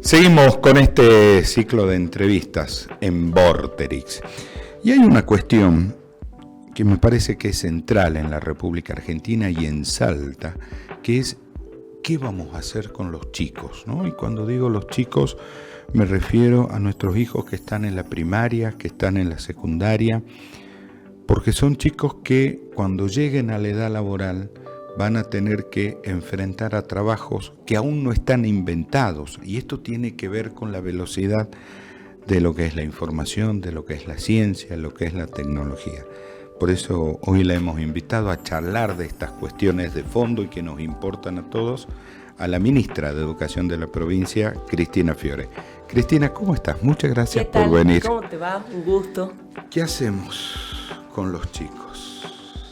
Seguimos con este ciclo de entrevistas en Vorterix. Y hay una cuestión que me parece que es central en la República Argentina y en Salta, que es ¿qué vamos a hacer con los chicos?, ¿no? Y cuando digo los chicos me refiero a nuestros hijos que están en la primaria, que están en la secundaria, porque son chicos que cuando lleguen a la edad laboral van a tener que enfrentar a trabajos que aún no están inventados, y esto tiene que ver con la velocidad de lo que es la información, de lo que es la ciencia, lo que es la tecnología. Por eso hoy la hemos invitado a charlar de estas cuestiones de fondo y que nos importan a todos, a la ministra de Educación de la provincia, Cristina Fiore. Cristina, ¿cómo estás? Muchas gracias por venir. ¿Cómo te va? Un gusto. ¿Qué hacemos con los chicos?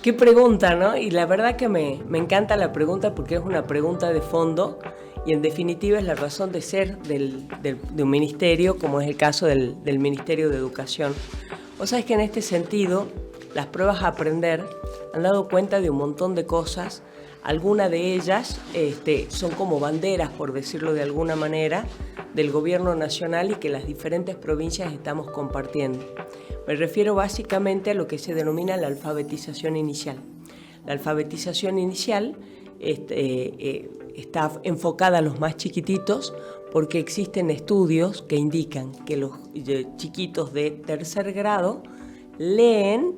Qué pregunta, ¿no? Y la verdad que me encanta la pregunta porque es una pregunta de fondo y en definitiva es la razón de ser de un ministerio, como es el caso del Ministerio de Educación. Vos sabés que en este sentido las pruebas a aprender han dado cuenta de un montón de cosas. Algunas de ellas son como banderas, por decirlo de alguna manera, del gobierno nacional y que las diferentes provincias estamos compartiendo. Me refiero básicamente a lo que se denomina la alfabetización inicial. La alfabetización inicial está enfocada a los más chiquititos porque existen estudios que indican que los chiquitos de tercer grado leen,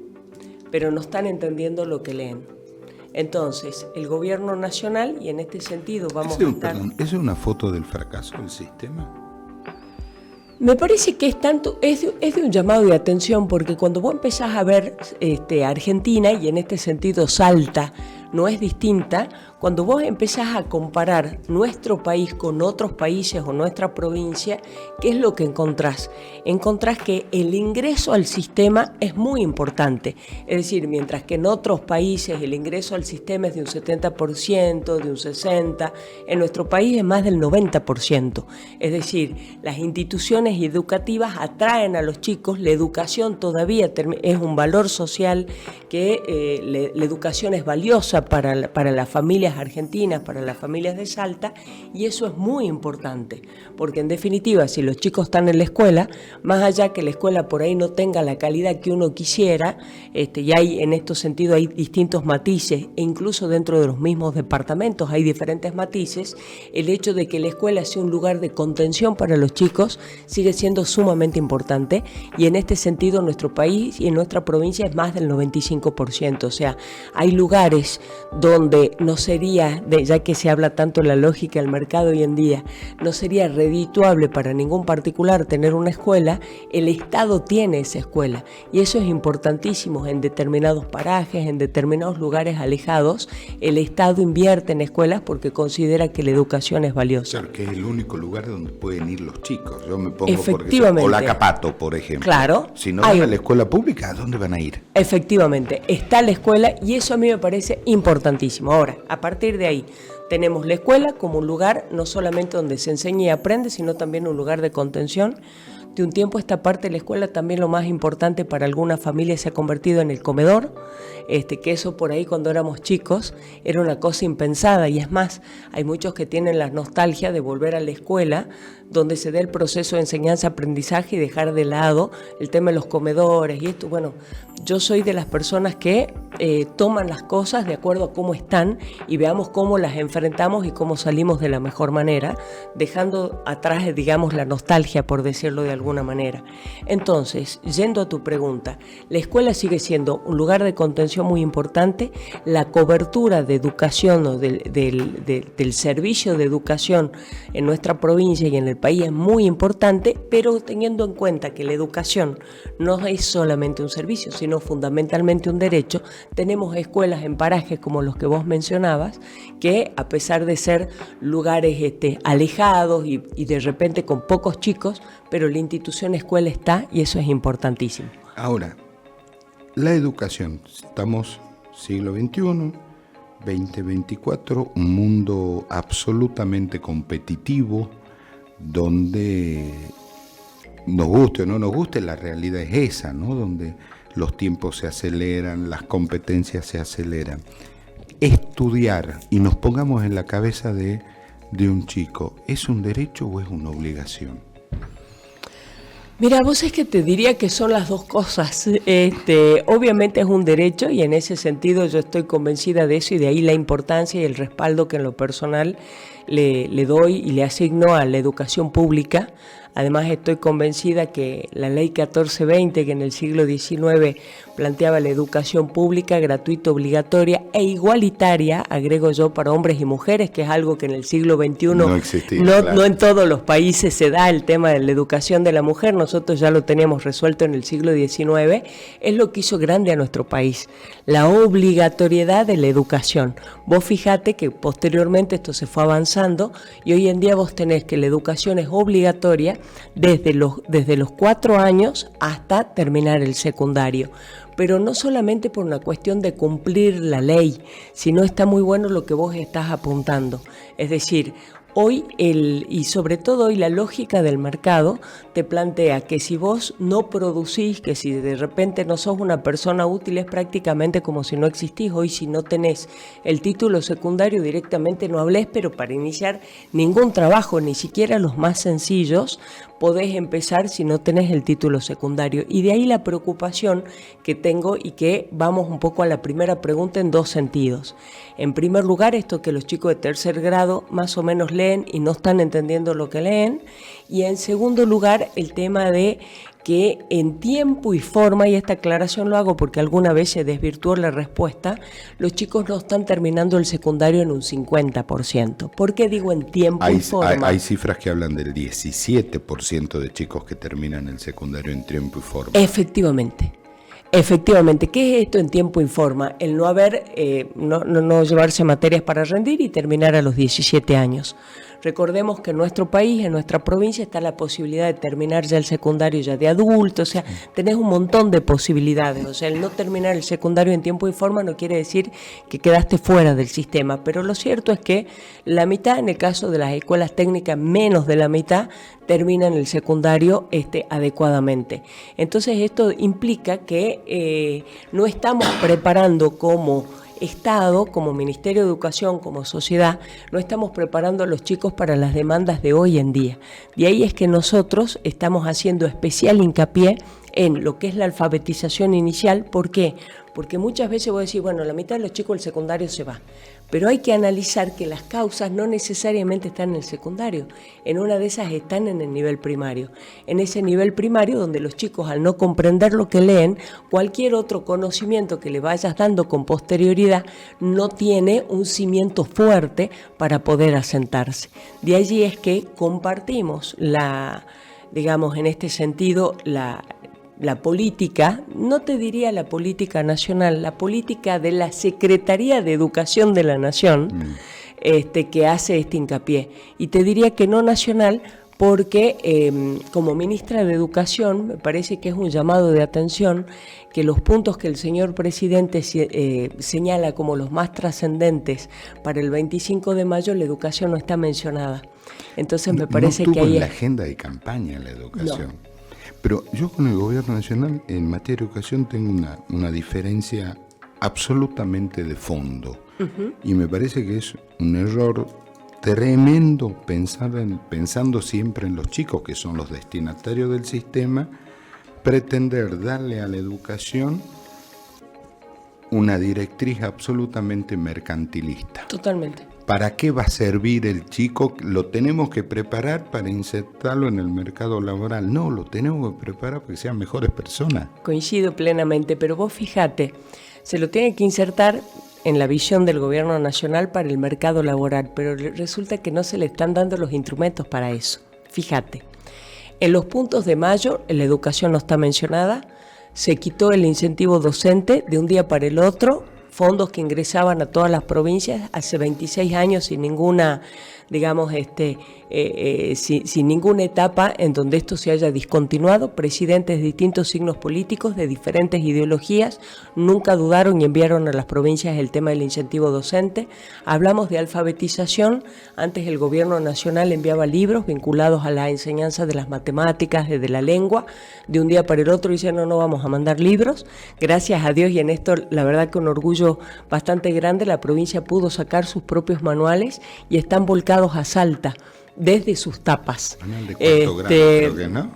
pero no están entendiendo lo que leen. Entonces, el gobierno nacional, y en este sentido vamos a estar... Perdón, ¿es una foto del fracaso del sistema? Me parece que es de un llamado de atención, porque cuando vos empezás a ver Argentina, y en este sentido Salta no es distinta, cuando vos empezás a comparar nuestro país con otros países o nuestra provincia, ¿qué es lo que encontrás? Encontrás que el ingreso al sistema es muy importante. Es decir, mientras que en otros países el ingreso al sistema es de un 70%, de un 60%, en nuestro país es más del 90%. Es decir, las instituciones educativas atraen a los chicos, la educación todavía es un valor social, que la educación es valiosa para las familias argentinas, para las familias de Salta, y eso es muy importante, porque en definitiva, si los chicos están en la escuela, más allá que la escuela por ahí no tenga la calidad que uno quisiera, y en estos sentidos hay distintos matices, e incluso dentro de los mismos departamentos hay diferentes matices, el hecho de que la escuela sea un lugar de contención para los chicos sigue siendo sumamente importante, y en este sentido nuestro país y en nuestra provincia es más del 95%, o sea, hay lugares donde no sería, ya que se habla tanto de la lógica del mercado hoy en día, no sería redituable para ningún particular tener una escuela. El Estado tiene esa escuela y eso es importantísimo. En determinados parajes, en determinados lugares alejados, el Estado invierte en escuelas porque considera que la educación es valiosa. Claro, que es el único lugar donde pueden ir los chicos. Yo me pongo Efectivamente. O la Capato, por ejemplo. Claro. Si no van a la escuela pública, ¿a dónde van a ir? Efectivamente, está la escuela y eso a mí me parece importantísimo. Ahora, a partir de ahí, tenemos la escuela como un lugar no solamente donde se enseña y aprende, sino también un lugar de contención. De un tiempo a esta parte de la escuela también lo más importante para algunas familias se ha convertido en el comedor, que eso por ahí cuando éramos chicos era una cosa impensada, y es más, hay muchos que tienen la nostalgia de volver a la escuela donde se dé el proceso de enseñanza-aprendizaje y dejar de lado el tema de los comedores y esto. Bueno, yo soy de las personas que toman las cosas de acuerdo a cómo están y veamos cómo las enfrentamos y cómo salimos de la mejor manera, dejando atrás, digamos, la nostalgia, por decirlo de alguna manera. Entonces, yendo a tu pregunta, la escuela sigue siendo un lugar de contención muy importante. La cobertura de educación o del servicio de educación en nuestra provincia y en el país es muy importante, pero teniendo en cuenta que la educación no es solamente un servicio, sino fundamentalmente un derecho, tenemos escuelas en parajes como los que vos mencionabas, que a pesar de ser lugares alejados y de repente con pocos chicos, pero la institución escuela está y eso es importantísimo. Ahora, la educación, estamos siglo XXI, 2024, un mundo absolutamente competitivo, donde nos guste o no nos guste, la realidad es esa, ¿no? Donde los tiempos se aceleran, las competencias se aceleran. Estudiar, y nos pongamos en la cabeza de de un chico es un derecho o es una obligación? Mira, vos es que te diría que son las dos cosas. Obviamente es un derecho y en ese sentido yo estoy convencida de eso y de ahí la importancia y el respaldo que en lo personal le doy y le asigno a la educación pública. Además estoy convencida que la ley 1420, que en el siglo XIX planteaba la educación pública, gratuita, obligatoria e igualitaria, agrego yo, para hombres y mujeres, que es algo que en el siglo XXI no existía, no en todos los países se da el tema de la educación de la mujer, nosotros ya lo teníamos resuelto en el siglo XIX, es lo que hizo grande a nuestro país, la obligatoriedad de la educación. Vos fijate que posteriormente esto se fue avanzando y hoy en día vos tenés que la educación es obligatoria desde los 4 años hasta terminar el secundario. Pero no solamente por una cuestión de cumplir la ley, sino está muy bueno lo que vos estás apuntando. Es decir, hoy y sobre todo hoy la lógica del mercado te plantea que si vos no producís, que si de repente no sos una persona útil, es prácticamente como si no existís. Hoy si no tenés el título secundario directamente no hablés, pero para iniciar ningún trabajo, ni siquiera los más sencillos, podés empezar si no tenés el título secundario. Y de ahí la preocupación que tengo y que vamos un poco a la primera pregunta en dos sentidos. En primer lugar, esto que los chicos de tercer grado más o menos leen y no están entendiendo lo que leen. Y en segundo lugar, el tema de que en tiempo y forma, y esta aclaración lo hago porque alguna vez se desvirtuó la respuesta, los chicos no están terminando el secundario en un 50%. ¿Por qué digo en tiempo y forma? Hay cifras que hablan del 17% de chicos que terminan el secundario en tiempo y forma. Efectivamente. Efectivamente, ¿qué es esto en tiempo y forma? El no haber, no llevarse materias para rendir y terminar a los 17 años. Recordemos que en nuestro país, en nuestra provincia, está la posibilidad de terminar ya el secundario ya de adulto, o sea, tenés un montón de posibilidades. O sea, el no terminar el secundario en tiempo y forma no quiere decir que quedaste fuera del sistema, pero lo cierto es que la mitad, en el caso de las escuelas técnicas, menos de la mitad, terminan el secundario adecuadamente. Entonces esto implica que no estamos preparando como Estado, como Ministerio de Educación, como sociedad, no estamos preparando a los chicos para las demandas de hoy en día. De ahí es que nosotros estamos haciendo especial hincapié en lo que es la alfabetización inicial. ¿Por qué? Porque muchas veces voy a decir, bueno, la mitad de los chicos del secundario se va. Pero hay que analizar que las causas no necesariamente están en el secundario. En una de esas están en el nivel primario. En ese nivel primario donde los chicos, al no comprender lo que leen, cualquier otro conocimiento que le vayas dando con posterioridad no tiene un cimiento fuerte para poder asentarse. De allí es que compartimos digamos, en este sentido, la política, no te diría la política nacional, la política de la Secretaría de Educación de la Nación, que hace este hincapié. Y te diría que no nacional porque como ministra de Educación me parece que es un llamado de atención que los puntos que el señor presidente señala como los más trascendentes para el 25 de mayo, la educación no está mencionada. Entonces me parece que ahí en la agenda de campaña la educación. No. Pero yo con el gobierno nacional en materia de educación tengo una diferencia absolutamente de fondo. Uh-huh. Y me parece que es un error tremendo pensando siempre en los chicos, que son los destinatarios del sistema, pretender darle a la educación una directriz absolutamente mercantilista. Totalmente. ¿Para qué va a servir el chico? ¿Lo tenemos que preparar para insertarlo en el mercado laboral? No, lo tenemos que preparar para que sean mejores personas. Coincido plenamente, pero vos fíjate, se lo tiene que insertar en la visión del gobierno nacional para el mercado laboral, pero resulta que no se le están dando los instrumentos para eso. Fíjate, en los puntos de mayo la educación no está mencionada, se quitó el incentivo docente de un día para el otro, fondos que ingresaban a todas las provincias hace 26 años sin ninguna, digamos, sin ninguna etapa en donde esto se haya discontinuado. Presidentes de distintos signos políticos, de diferentes ideologías, nunca dudaron y enviaron a las provincias el tema del incentivo docente. Hablamos de alfabetización, antes el gobierno nacional enviaba libros vinculados a la enseñanza de las matemáticas, de la lengua, de un día para el otro dicen no vamos a mandar libros. Gracias a Dios, y en esto la verdad que un orgullo apoyo bastante grande, la provincia pudo sacar sus propios manuales y están volcados a Salta desde sus tapas. Manual de cuarto grado, creo que, ¿no?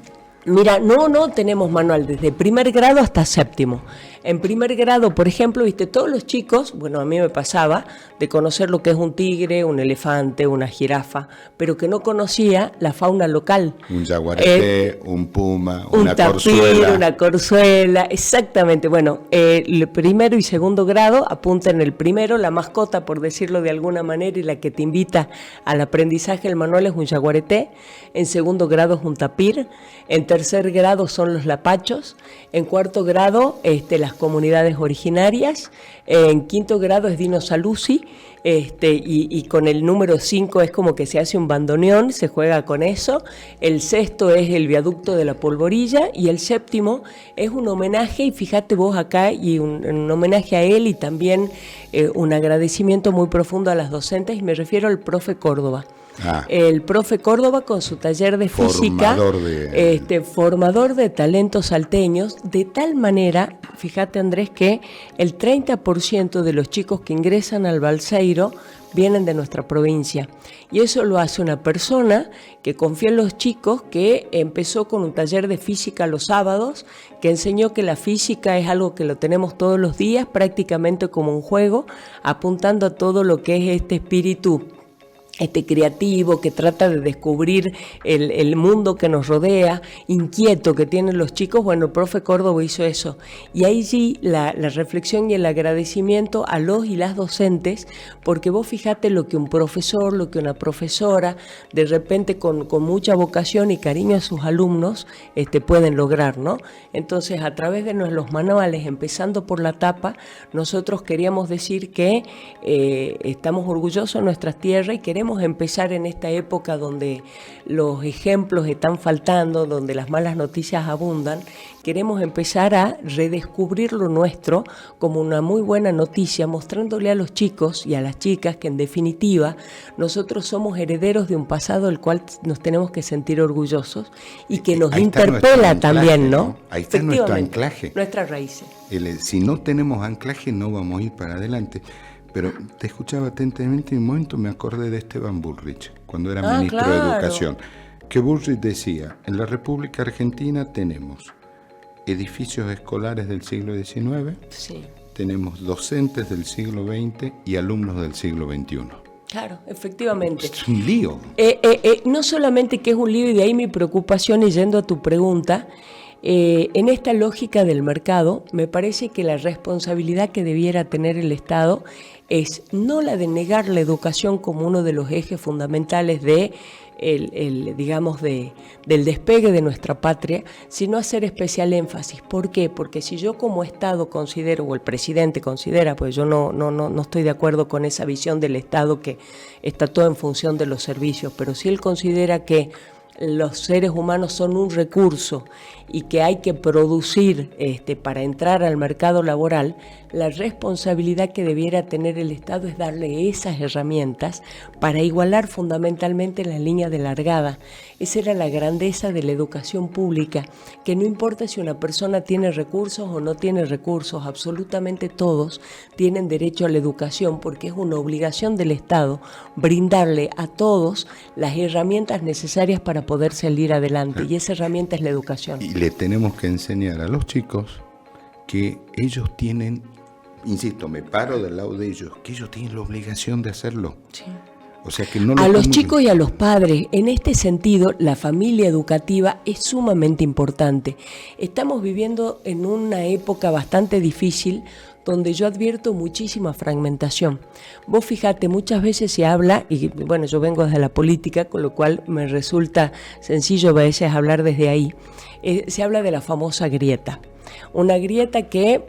Mira, no tenemos manual desde primer grado hasta séptimo. En primer grado, por ejemplo, viste, todos los chicos, bueno, a mí me pasaba de conocer lo que es un tigre, un elefante, una jirafa, pero que no conocía la fauna local. Un yaguareté, un puma, un una tapir, corzuela. una corzuela, exactamente. Bueno, el primero y segundo grado apunta en el primero, la mascota, por decirlo de alguna manera, y la que te invita al aprendizaje, el manual es un yaguareté. En segundo grado es un tapir. En tercer grado son los lapachos. En cuarto grado, las comunidades originarias. En quinto grado es Dino Saluzzi, y con el número 5 es como que se hace un bandoneón, se juega con eso. El sexto es el viaducto de la Polvorilla y el séptimo es un homenaje, y fíjate vos acá, y un homenaje a él y también un agradecimiento muy profundo a las docentes, y me refiero al profe Córdoba. El profe Córdoba con su taller de física, formador de talentos salteños, de tal manera, fíjate Andrés, que el 30% de los chicos que ingresan al Balseiro vienen de nuestra provincia, y eso lo hace una persona que confía en los chicos, que empezó con un taller de física los sábados, que enseñó que la física es algo que lo tenemos todos los días, prácticamente como un juego, apuntando a todo lo que es este espíritu creativo, que trata de descubrir el mundo que nos rodea, inquieto que tienen los chicos. Bueno, el profe Córdoba hizo eso, y ahí sí la reflexión y el agradecimiento a los y las docentes, porque vos fijate lo que un profesor, lo que una profesora, de repente con mucha vocación y cariño a sus alumnos, pueden lograr, ¿no? Entonces, a través de los manuales, empezando por la tapa, nosotros queríamos decir que estamos orgullosos de nuestras tierras y queremos empezar en esta época donde los ejemplos están faltando, donde las malas noticias abundan. Queremos empezar a redescubrir lo nuestro como una muy buena noticia, mostrándole a los chicos y a las chicas que en definitiva nosotros somos herederos de un pasado del cual nos tenemos que sentir orgullosos y que nos interpela también, ¿no? Ahí está nuestro anclaje. Nuestras raíces. Si no tenemos anclaje no vamos a ir para adelante. Pero te escuchaba atentamente y en un momento me acordé de Esteban Bullrich, cuando era ministro de Educación, que Bullrich decía, en la República Argentina tenemos edificios escolares del siglo XIX, sí, tenemos docentes del siglo XX y alumnos del siglo XXI. Claro, efectivamente. Es un lío. No solamente que es un lío, y de ahí mi preocupación, y yendo a tu pregunta, en esta lógica del mercado, me parece que la responsabilidad que debiera tener el Estado es no la de negar la educación como uno de los ejes fundamentales del despegue de nuestra patria, sino hacer especial énfasis. ¿Por qué? Porque si yo como Estado considero, o el presidente considera, pues yo no estoy de acuerdo con esa visión del Estado que está todo en función de los servicios, pero si él considera que los seres humanos son un recurso y que hay que producir para entrar al mercado laboral, la responsabilidad que debiera tener el Estado es darle esas herramientas para igualar fundamentalmente la línea de largada. Esa era la grandeza de la educación pública, que no importa si una persona tiene recursos o no tiene recursos, absolutamente todos tienen derecho a la educación, porque es una obligación del Estado brindarle a todos las herramientas necesarias para poder salir adelante, y esa herramienta es la educación. Y le tenemos que enseñar a los chicos que ellos tienen, insisto, me paro del lado de ellos, que ellos tienen la obligación de hacerlo. Sí. O sea, que no a los chicos y a los padres, en este sentido, la familia educativa es sumamente importante. Estamos viviendo en una época bastante difícil, donde yo advierto muchísima fragmentación. Vos fíjate, muchas veces se habla, y bueno, yo vengo desde la política, con lo cual me resulta sencillo a veces hablar desde ahí, se habla de la famosa grieta. Una grieta que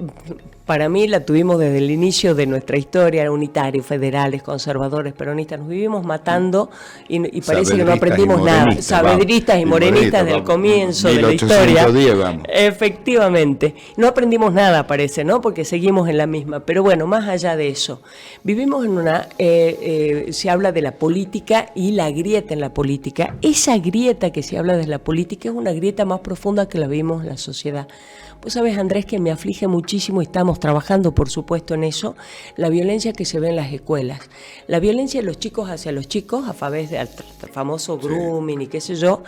para mí la tuvimos desde el inicio de nuestra historia, unitarios, federales, conservadores, peronistas, nos vivimos matando y parece que no aprendimos nada. Sabedristas y morenistas del comienzo de la historia. Vamos. Efectivamente. No aprendimos nada, parece, ¿no? Porque seguimos en la misma. Pero bueno, más allá de eso, vivimos en una... se habla de la política y la grieta en la política. Esa grieta que se habla de la política es una grieta más profunda que la vimos en la sociedad. Vos sabés, Andrés, que me aflige muchísimo y estamos trabajando, por supuesto, en eso, la violencia que se ve en las escuelas. La violencia de los chicos hacia los chicos, a través del famoso grooming y qué sé yo,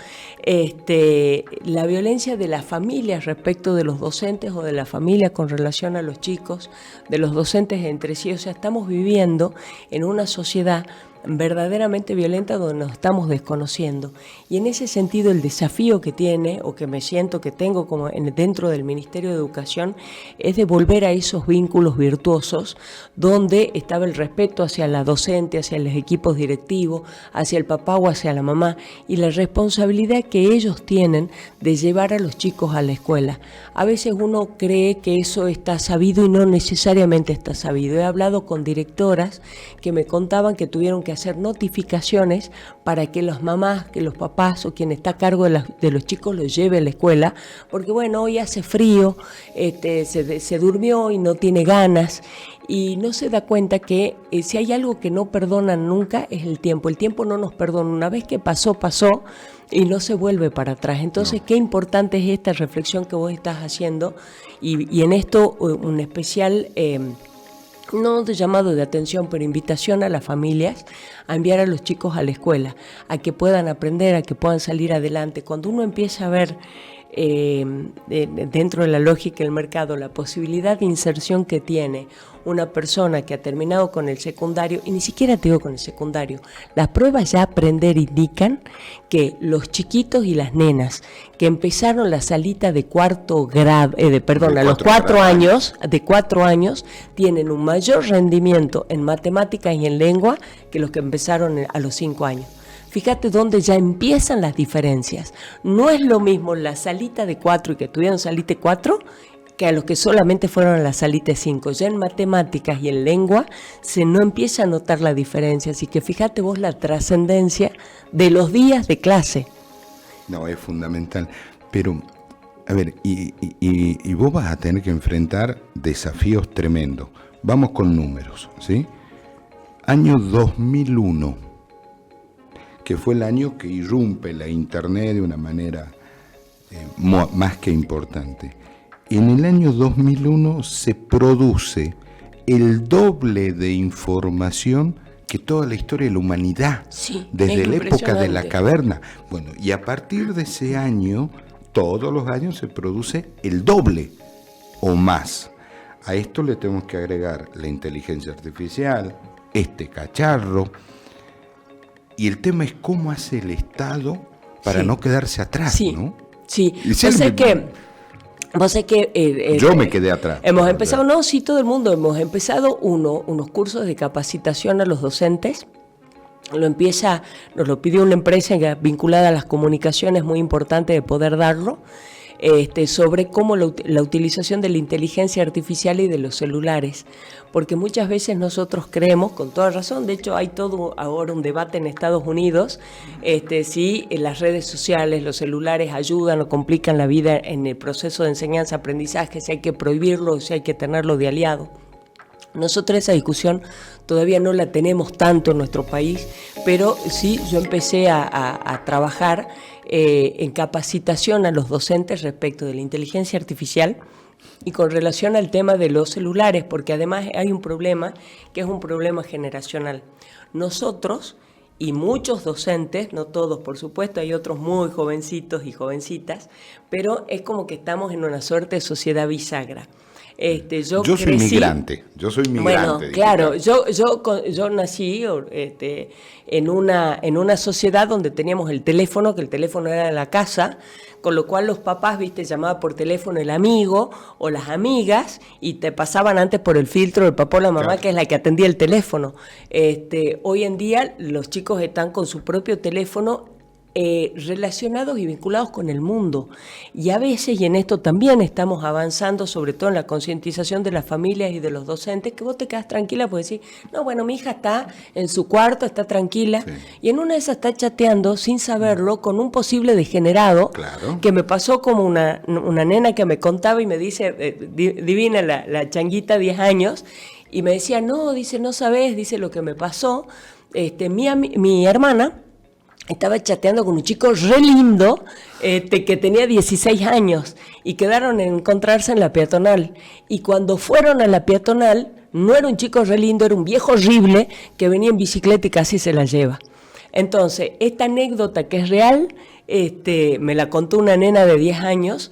la violencia de las familias respecto de los docentes o de la familia con relación a los chicos, de los docentes entre sí. O sea, estamos viviendo en una sociedad verdaderamente violenta donde nos estamos desconociendo, y en ese sentido el desafío que tiene, o que me siento que tengo como dentro del Ministerio de Educación, es de volver a esos vínculos virtuosos donde estaba el respeto hacia la docente, hacia los equipos directivos, hacia el papá o hacia la mamá, y la responsabilidad que ellos tienen de llevar a los chicos a la escuela. A veces uno cree que eso está sabido y no necesariamente está sabido. He hablado con directoras que me contaban que tuvieron que hacer notificaciones para que las mamás, que los papás o quien está a cargo de los chicos los lleve a la escuela, porque bueno, hoy hace frío, se durmió y no tiene ganas, y no se da cuenta que si hay algo que no perdonan nunca es el tiempo. El tiempo no nos perdona. Una vez que pasó, pasó y no se vuelve para atrás. Entonces, qué importante es esta reflexión que vos estás haciendo, y en esto un especial no de llamado de atención, pero invitación a las familias a enviar a los chicos a la escuela, a que puedan aprender, a que puedan salir adelante. Cuando uno empieza a ver dentro de la lógica del mercado la posibilidad de inserción que tiene una persona que ha terminado con el secundario, y ni siquiera te digo con el secundario, las pruebas ya a aprender indican que los chiquitos y las nenas que empezaron la salita de cuarto grado, a los 4 años, de 4 años, tienen un mayor rendimiento en matemáticas y en lengua que los que empezaron a los 5 años. Fíjate dónde ya empiezan las diferencias. No es lo mismo la salita de 4 y que tuvieron salita 4 que a los que solamente fueron a la salita 5. Ya en matemáticas y en lengua no empieza a notar la diferencia. Así que fíjate vos la trascendencia de los días de clase. No, es fundamental. Pero, a ver, y vos vas a tener que enfrentar desafíos tremendos. Vamos con números, ¿sí? Año 2001, que fue el año que irrumpe la Internet de una manera más que importante. En el año 2001 se produce el doble de información que toda la historia de la humanidad, desde la época de la caverna. Bueno, y a partir de ese año, todos los años se produce el doble o más. A esto le tenemos que agregar la inteligencia artificial, este cacharro, y el tema es cómo hace el Estado para no quedarse atrás, ¿no? Sí, Vos sé que yo me quedé atrás. Hemos empezado, todo el mundo hemos empezado unos cursos de capacitación a los docentes. Nos lo pidió una empresa vinculada a las comunicaciones, muy importante de poder darlo, sobre cómo la utilización de la inteligencia artificial y de los celulares, porque muchas veces nosotros creemos, con toda razón, de hecho hay todo ahora un debate en Estados Unidos, si las redes sociales, los celulares ayudan o complican la vida en el proceso de enseñanza-aprendizaje, si hay que prohibirlo, si hay que tenerlo de aliado. Nosotros esa discusión todavía no la tenemos tanto en nuestro país, pero sí yo empecé a trabajar en capacitación a los docentes respecto de la inteligencia artificial y con relación al tema de los celulares, porque además hay un problema que es un problema generacional. Nosotros y muchos docentes, no todos por supuesto, hay otros muy jovencitos y jovencitas, pero es como que estamos en una suerte de sociedad bisagra. Yo soy migrante. Bueno, claro, yo nací en una sociedad donde teníamos el teléfono, que el teléfono era de la casa, con lo cual los papás, llamaba por teléfono el amigo o las amigas y te pasaban antes por el filtro del papá o la mamá, claro, que es la que atendía el teléfono. Hoy en día los chicos están con su propio teléfono, relacionados y vinculados con el mundo, y a veces, y en esto también estamos avanzando, sobre todo en la concientización de las familias y de los docentes, que vos te quedas tranquila porque decís, no, bueno, mi hija está en su cuarto, está tranquila, y en una de esas está chateando sin saberlo con un posible degenerado, claro, que me pasó como una nena que me contaba y me dice, divina la changuita, 10 años, y me decía, no, dice, no sabés, dice lo que me pasó, mi hermana estaba chateando con un chico re lindo que tenía 16 años y quedaron en encontrarse en la peatonal. Y cuando fueron a la peatonal, no era un chico re lindo, era un viejo horrible que venía en bicicleta y casi se la lleva. Entonces, esta anécdota que es real, me la contó una nena de 10 años,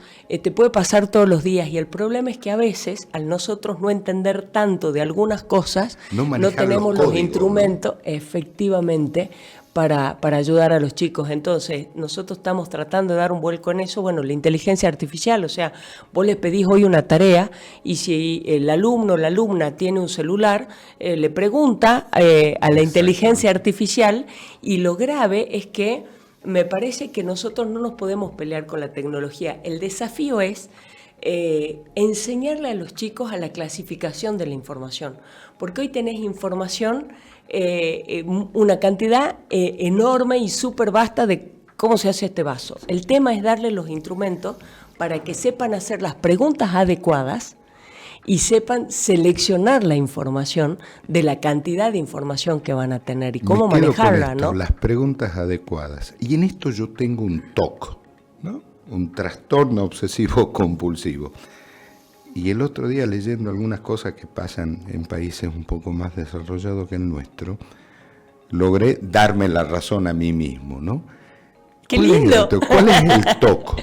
puede pasar todos los días, y el problema es que a veces, al nosotros no entender tanto de algunas cosas, no tenemos los instrumentos, ¿no? Efectivamente, para ayudar a los chicos. Entonces, nosotros estamos tratando de dar un vuelco en eso. Bueno, la inteligencia artificial, o sea, vos les pedís hoy una tarea y si el alumno o la alumna tiene un celular, le pregunta a la inteligencia artificial, y lo grave es que me parece que nosotros no nos podemos pelear con la tecnología. El desafío es enseñarle a los chicos a la clasificación de la información, porque hoy tenés información, una cantidad enorme y súper vasta de cómo se hace este vaso. El tema es darle los instrumentos para que sepan hacer las preguntas adecuadas y sepan seleccionar la información de la cantidad de información que van a tener y cómo manejarla, ¿no? Las preguntas adecuadas. Y en esto yo tengo un TOC, ¿no? Un trastorno obsesivo compulsivo. Y el otro día, leyendo algunas cosas que pasan en países un poco más desarrollados que el nuestro, logré darme la razón a mí mismo, ¿no? ¡Qué lindo! ¿Cuál es el TOC?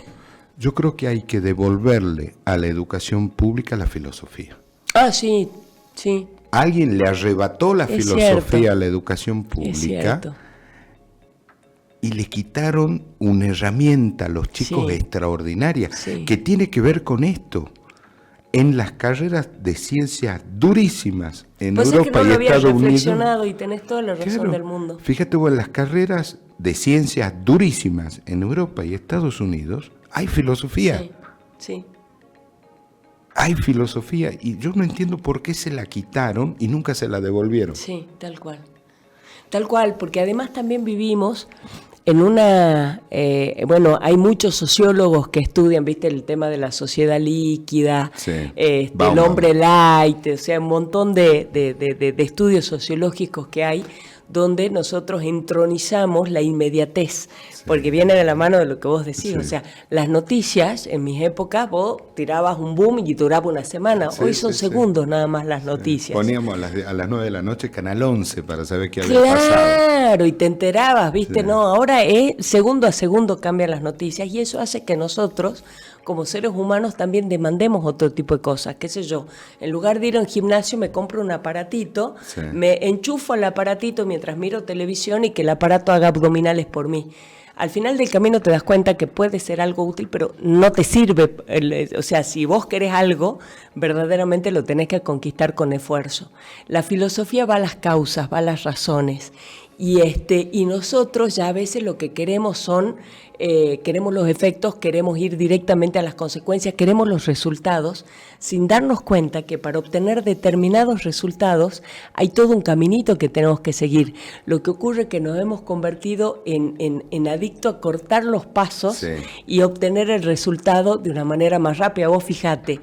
Yo creo que hay que devolverle a la educación pública la filosofía. Ah, sí, sí. Alguien le arrebató la filosofía a la educación pública y le quitaron una herramienta a los chicos extraordinaria que tiene que ver con esto. En las carreras de ciencias durísimas en Europa y Estados Unidos. Y tenés toda la razón del mundo. Fíjate vos, en las carreras de ciencias durísimas en Europa y Estados Unidos hay filosofía. Sí, sí. Hay filosofía y yo no entiendo por qué se la quitaron y nunca se la devolvieron. Sí, tal cual. Tal cual, porque además también vivimos en una, hay muchos sociólogos que estudian, viste, el tema de la sociedad líquida, el hombre light, o sea, un montón de estudios sociológicos que hay donde nosotros entronizamos la inmediatez, porque viene de la mano de lo que vos decís, o sea, las noticias, en mis épocas, vos tirabas un boom y duraba una semana, hoy son segundos nada más las noticias. Poníamos a las 9 de la noche Canal 11 para saber qué había pasado. Claro, y te enterabas, viste, no, ahora segundo a segundo cambian las noticias, y eso hace que nosotros, como seres humanos, también demandemos otro tipo de cosas, qué sé yo, en lugar de ir a un gimnasio me compro un aparatito, me enchufo al aparatito mientras miro televisión y que el aparato haga abdominales por mí. Al final del camino te das cuenta que puede ser algo útil, pero no te sirve. O sea, si vos querés algo, verdaderamente lo tenés que conquistar con esfuerzo. La filosofía va a las causas, va a las razones. Y nosotros ya a veces lo que queremos son, queremos los efectos, queremos ir directamente a las consecuencias, queremos los resultados, sin darnos cuenta que para obtener determinados resultados hay todo un caminito que tenemos que seguir. Lo que ocurre es que nos hemos convertido en adicto a cortar los pasos y obtener el resultado de una manera más rápida. Vos fijate,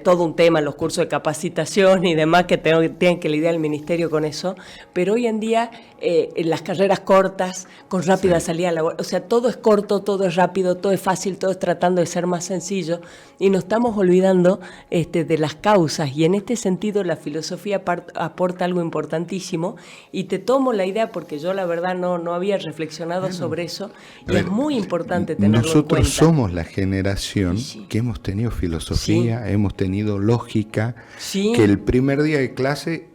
todo un tema, los cursos de capacitación y demás que tienen que lidiar el ministerio con eso, pero hoy en día en las carreras cortas, con rápida salida laboral, o sea, todo es corto, todo es rápido, todo es fácil, todo es tratando de ser más sencillo, y nos estamos olvidando de las causas, y en este sentido la filosofía aporta algo importantísimo, y te tomo la idea porque yo la verdad no había reflexionado sobre eso, y es muy importante tenerlo en cuenta. Nosotros somos la generación que hemos tenido filosofía, hemos tenido lógica, que el primer día de clase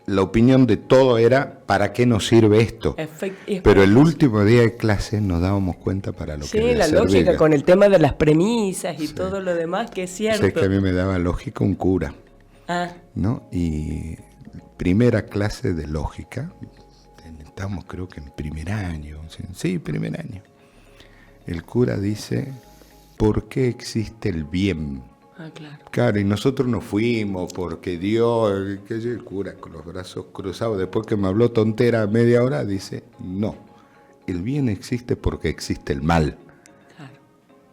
la opinión de todo era ¿para qué nos sirve esto? Pero el último día de clase nos dábamos cuenta para lo que le servía. Sí, la lógica con el tema de las premisas y todo lo demás, que es cierto. Sé que a mí me daba lógica un cura, ¿no? Y primera clase de lógica, estábamos creo que en primer año, primer año. El cura dice, ¿por qué existe el bien? Claro, y nosotros nos fuimos porque Dios, que yo, el cura con los brazos cruzados, después que me habló tontera media hora, dice, no, el bien existe porque existe el mal.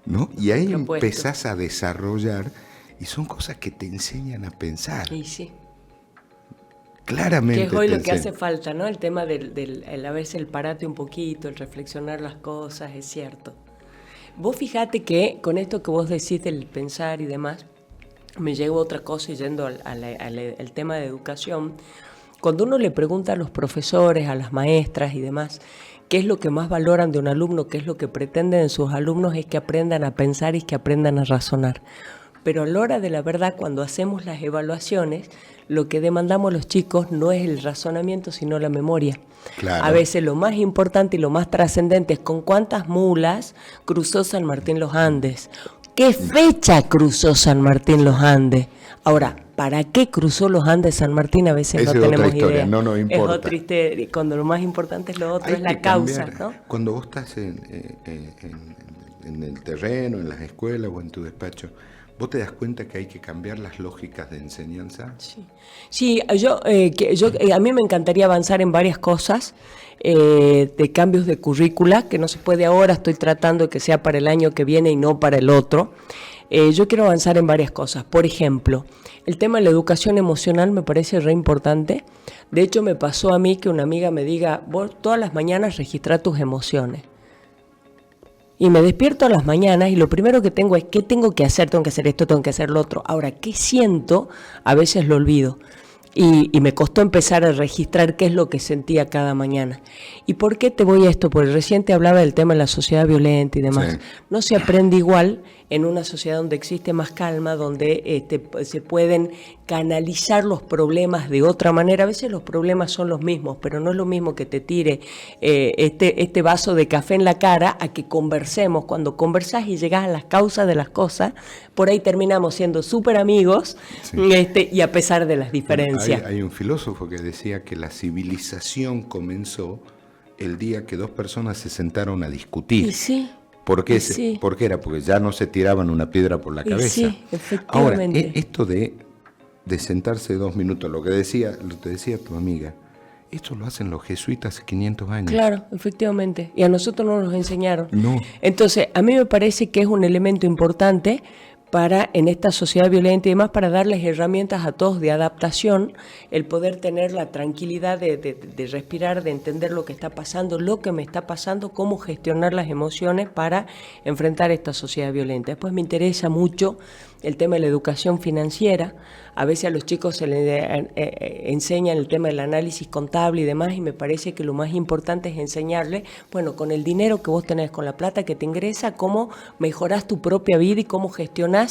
¿No? Y ahí empezás a desarrollar, y son cosas que te enseñan a pensar. Claramente. Que es hoy lo que hace falta, ¿no? El tema a veces el parate un poquito, el reflexionar las cosas, es cierto. Vos fijate que con esto que vos decís del pensar y demás, me llegó otra cosa y yendo al tema de educación. Cuando uno le pregunta a los profesores, a las maestras y demás, qué es lo que más valoran de un alumno, qué es lo que pretenden en sus alumnos, es que aprendan a pensar y que aprendan a razonar. Pero a la hora de la verdad, cuando hacemos las evaluaciones, lo que demandamos los chicos no es el razonamiento, sino la memoria. Claro. A veces lo más importante y lo más trascendente es con cuántas mulas cruzó San Martín los Andes. ¿Qué fecha cruzó San Martín los Andes? Ahora, ¿para qué cruzó los Andes San Martín? A veces no tenemos idea. No nos importa. Es otra historia. Cuando lo más importante es lo otro, es la causa, ¿no? Cuando vos estás en el terreno, en las escuelas o en tu despacho, ¿vos te das cuenta que hay que cambiar las lógicas de enseñanza? Sí, a mí me encantaría avanzar en varias cosas, de cambios de currícula, que no se puede ahora, estoy tratando de que sea para el año que viene y no para el otro. Yo quiero avanzar en varias cosas. Por ejemplo, el tema de la educación emocional me parece re importante. De hecho, me pasó a mí que una amiga me diga, vos todas las mañanas registra tus emociones. Y me despierto a las mañanas y lo primero que tengo es, ¿qué tengo que hacer? Tengo que hacer esto, tengo que hacer lo otro. Ahora, ¿qué siento? A veces lo olvido. Y me costó empezar a registrar qué es lo que sentía cada mañana. ¿Y por qué te voy a esto? Porque recién te hablaba del tema de la sociedad violenta y demás. Sí. No se aprende igual en una sociedad donde existe más calma, donde se pueden canalizar los problemas de otra manera. A veces los problemas son los mismos, pero no es lo mismo que te tire este vaso de café en la cara a que conversemos. Cuando conversás y llegás a las causas de las cosas, por ahí terminamos siendo súper amigos, sí. Y a pesar de las diferencias. Hay un filósofo que decía que la civilización comenzó el día que dos personas se sentaron a discutir. Y sí. ¿Por qué era? Porque ya no se tiraban una piedra por la cabeza. Sí, efectivamente. Ahora, esto de sentarse 2 minutos, lo que te decía tu amiga, esto lo hacen los jesuitas hace 500 años. Claro, efectivamente. Y a nosotros no nos enseñaron. No. Entonces, a mí me parece que es un elemento importante en esta sociedad violenta y demás, para darles herramientas a todos de adaptación, el poder tener la tranquilidad de respirar, de entender lo que está pasando, lo que me está pasando, cómo gestionar las emociones para enfrentar esta sociedad violenta. Después me interesa mucho el tema de la educación financiera. A veces a los chicos se les enseña el tema del análisis contable y demás, y me parece que lo más importante es enseñarles, bueno, con el dinero que vos tenés, con la plata que te ingresa, cómo mejorás tu propia vida y cómo gestionás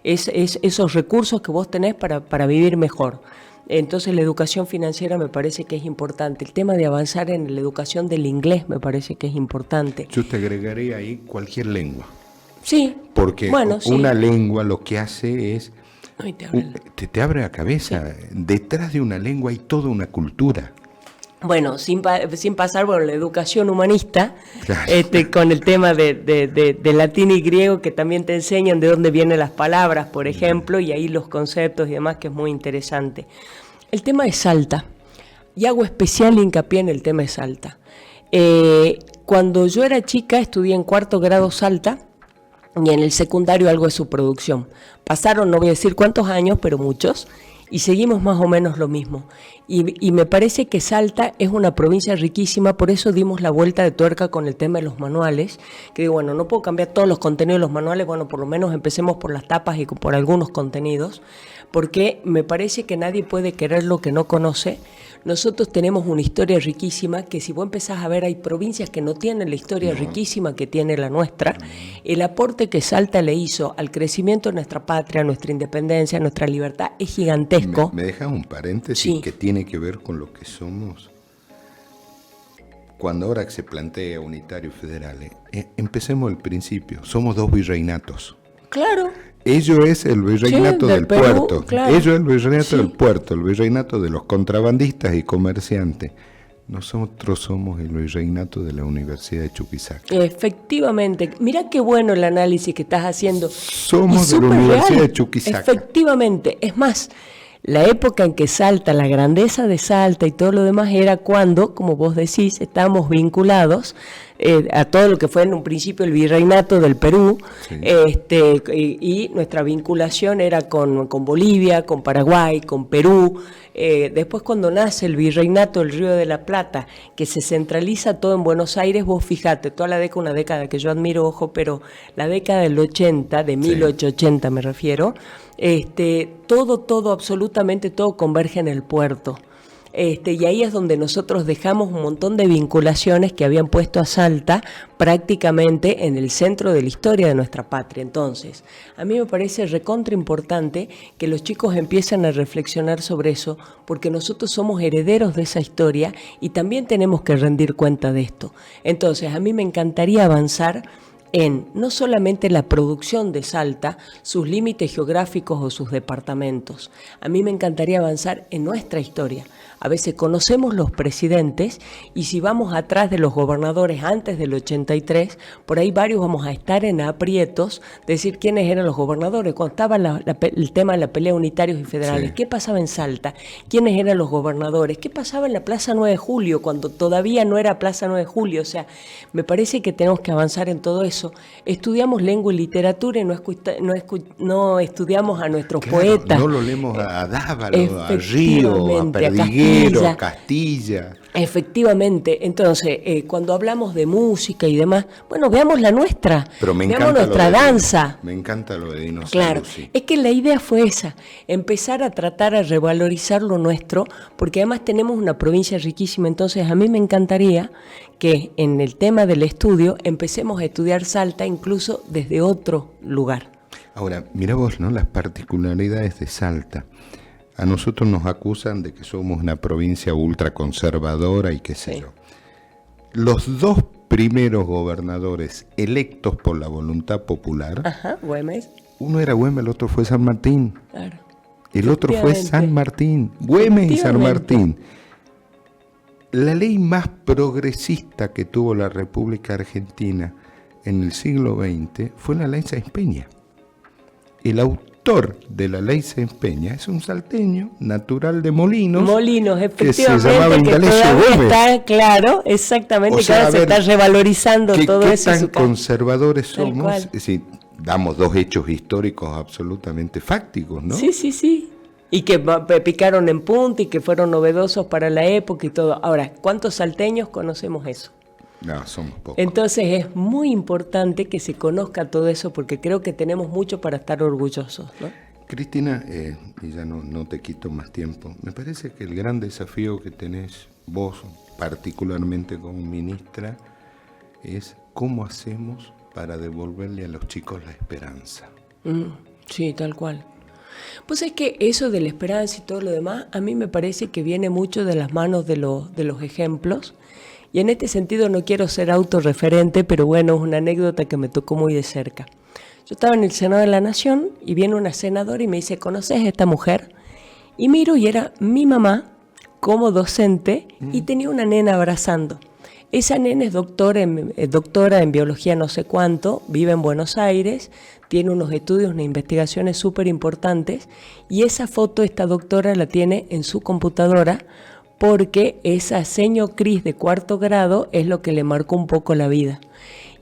esos recursos que vos tenés para vivir mejor. Entonces la educación financiera me parece que es importante. El tema de avanzar en la educación del inglés me parece que es importante. Yo te agregaría ahí cualquier lengua. Sí. Porque una lengua lo que hace es... Te abre la cabeza. Sí. Detrás de una lengua hay toda una cultura. Bueno, sin pasar por la educación humanista, claro. Con el tema de latín y griego, que también te enseñan de dónde vienen las palabras, por ejemplo, y ahí los conceptos y demás, que es muy interesante. El tema de Salta, y hago especial hincapié en el tema de Salta. Cuando yo era chica, estudié en 4º grado Salta, y en el secundario algo de su producción. Pasaron, no voy a decir cuántos años, pero muchos, y seguimos más o menos lo mismo. Y me parece que Salta es una provincia riquísima, por eso dimos la vuelta de tuerca con el tema de los manuales, que digo, bueno, no puedo cambiar todos los contenidos de los manuales, bueno, por lo menos empecemos por las tapas y por algunos contenidos, porque me parece que nadie puede querer lo que no conoce. Nosotros tenemos una historia riquísima, que si vos empezás a ver, hay provincias que no tienen la historia riquísima que tiene la nuestra. El aporte que Salta le hizo al crecimiento de nuestra patria, nuestra independencia, nuestra libertad, es gigantesco. ¿Me dejas un paréntesis que tiene que ver con lo que somos? Cuando ahora que se plantea unitario federal, empecemos el principio, somos 2 virreinatos. Claro. Ello es el virreinato del Perú, puerto, claro. Ello es el virreinato del puerto, el virreinato de los contrabandistas y comerciantes. Nosotros somos el virreinato de la Universidad de Chuquisaca. Efectivamente, mira qué bueno el análisis que estás haciendo. Somos de la Universidad de Chuquisaca. Efectivamente, es más, la época en que Salta, la grandeza de Salta y todo lo demás era cuando, como vos decís, estábamos vinculados a todo lo que fue en un principio el virreinato del Perú, sí. Y nuestra vinculación era con Bolivia, con Paraguay, con Perú. Después cuando nace el virreinato del Río de la Plata, que se centraliza todo en Buenos Aires, vos fijate, toda la década, una década que yo admiro, ojo, pero la década del 80, de 1880 me refiero, todo, absolutamente todo converge en el puerto. Y ahí es donde nosotros dejamos un montón de vinculaciones que habían puesto a Salta prácticamente en el centro de la historia de nuestra patria. Entonces, a mí me parece recontra importante que los chicos empiecen a reflexionar sobre eso, porque nosotros somos herederos de esa historia y también tenemos que rendir cuenta de esto. Entonces, a mí me encantaría avanzar en no solamente la producción de Salta, sus límites geográficos o sus departamentos. A mí me encantaría avanzar en nuestra historia. A veces conocemos los presidentes y si vamos atrás de los gobernadores antes del 83, por ahí varios vamos a estar en aprietos de decir quiénes eran los gobernadores. Cuando estaba el tema de la pelea unitarios y federales, sí. ¿Qué pasaba en Salta? ¿Quiénes eran los gobernadores? ¿Qué pasaba en la Plaza 9 de Julio cuando todavía no era Plaza 9 de Julio? O sea, me parece que tenemos que avanzar en todo eso. Estudiamos lengua y literatura y no estudiamos a nuestros poetas. No lo leemos a Dávalo, a Río, a Perdiguero, a Castilla. Efectivamente. Entonces, cuando hablamos de música y demás, bueno, veamos la nuestra. Pero veamos nuestra danza. Me encanta lo de Dino Claro, Saluzzi. es que la idea fue esa, empezar a tratar a revalorizar lo nuestro, porque además tenemos una provincia riquísima. Entonces, a mí me encantaría que en el tema del estudio empecemos a estudiar Salta incluso desde otro lugar. Ahora, mira vos, ¿no? Las particularidades de Salta. A nosotros nos acusan de que somos una provincia ultraconservadora y qué sé yo. Los dos primeros gobernadores electos por la voluntad popular, Güemes. Uno era Güemes, el otro fue San Martín. Claro. El otro fue San Martín. Güemes y San Martín. La ley más progresista que tuvo la República Argentina en el siglo XX fue la ley Sáenz Peña. El autor de la ley Sáenz Peña es un salteño natural de Molinos. Molinos, efectivamente, que se llamaba todavía Gómez. Está claro, exactamente, que ahora se está revalorizando todo eso. ¿Qué tan conservadores somos? Es decir, damos dos hechos históricos absolutamente fácticos, ¿no? Sí. Y que picaron en punta y que fueron novedosos para la época y todo. Ahora, ¿cuántos salteños conocemos eso? No, somos pocos. Entonces es muy importante que se conozca todo eso porque creo que tenemos mucho para estar orgullosos, ¿no? Cristina, y ya no te quito más tiempo, me parece que el gran desafío que tenés vos, particularmente como ministra, es cómo hacemos para devolverle a los chicos la esperanza. Sí, tal cual. Pues es que eso de la esperanza y todo lo demás, a mí me parece que viene mucho de las manos de los ejemplos. Y en este sentido no quiero ser autorreferente, pero bueno, es una anécdota que me tocó muy de cerca. Yo estaba en el Senado de la Nación y viene una senadora y me dice, ¿conoces a esta mujer? Y miro y era mi mamá como docente y tenía una nena abrazando. Esa nena es doctora en biología no sé cuánto, vive en Buenos Aires, tiene unos estudios, unas investigaciones súper importantes y esa foto esta doctora la tiene en su computadora porque esa seño Cris de 4º grado es lo que le marcó un poco la vida.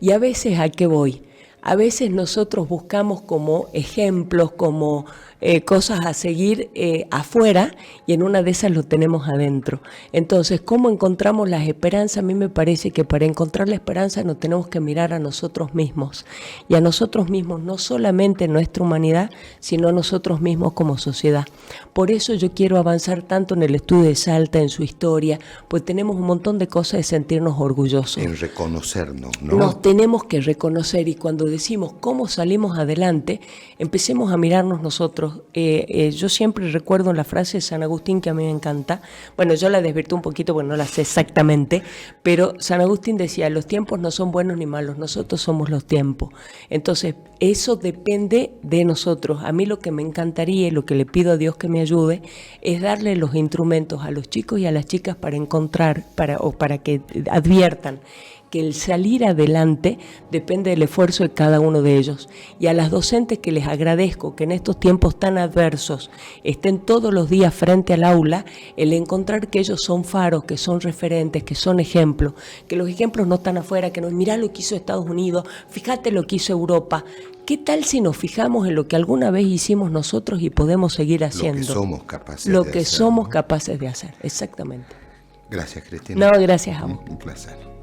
Y a veces, ¿a qué voy? A veces nosotros buscamos como ejemplos, como cosas a seguir afuera y en una de esas lo tenemos adentro. Entonces, ¿cómo encontramos las esperanzas? A mí me parece que para encontrar la esperanza nos tenemos que mirar a nosotros mismos. Y a nosotros mismos, no solamente en nuestra humanidad, sino a nosotros mismos como sociedad. Por eso yo quiero avanzar tanto en el estudio de Salta, en su historia, pues tenemos un montón de cosas de sentirnos orgullosos. En reconocernos, ¿no? Nos tenemos que reconocer y cuando decimos cómo salimos adelante, empecemos a mirarnos nosotros. Yo siempre recuerdo la frase de San Agustín que a mí me encanta. Bueno, yo la desvirtué un poquito porque no la sé exactamente, pero San Agustín decía, los tiempos no son buenos ni malos, nosotros somos los tiempos. Entonces, eso depende de nosotros. A mí lo que me encantaría y lo que le pido a Dios que me ayude es darle los instrumentos a los chicos y a las chicas para encontrar, para que adviertan que el salir adelante depende del esfuerzo de cada uno de ellos. Y a las docentes que les agradezco que en estos tiempos tan adversos estén todos los días frente al aula, el encontrar que ellos son faros, que son referentes, que son ejemplos, que los ejemplos no están afuera, que no, mirá lo que hizo Estados Unidos, fíjate lo que hizo Europa. ¿Qué tal si nos fijamos en lo que alguna vez hicimos nosotros y podemos seguir haciendo? Lo que somos capaces lo de que hacer. somos capaces de hacer, exactamente. Gracias, Cristina. No, gracias a vos. Un placer.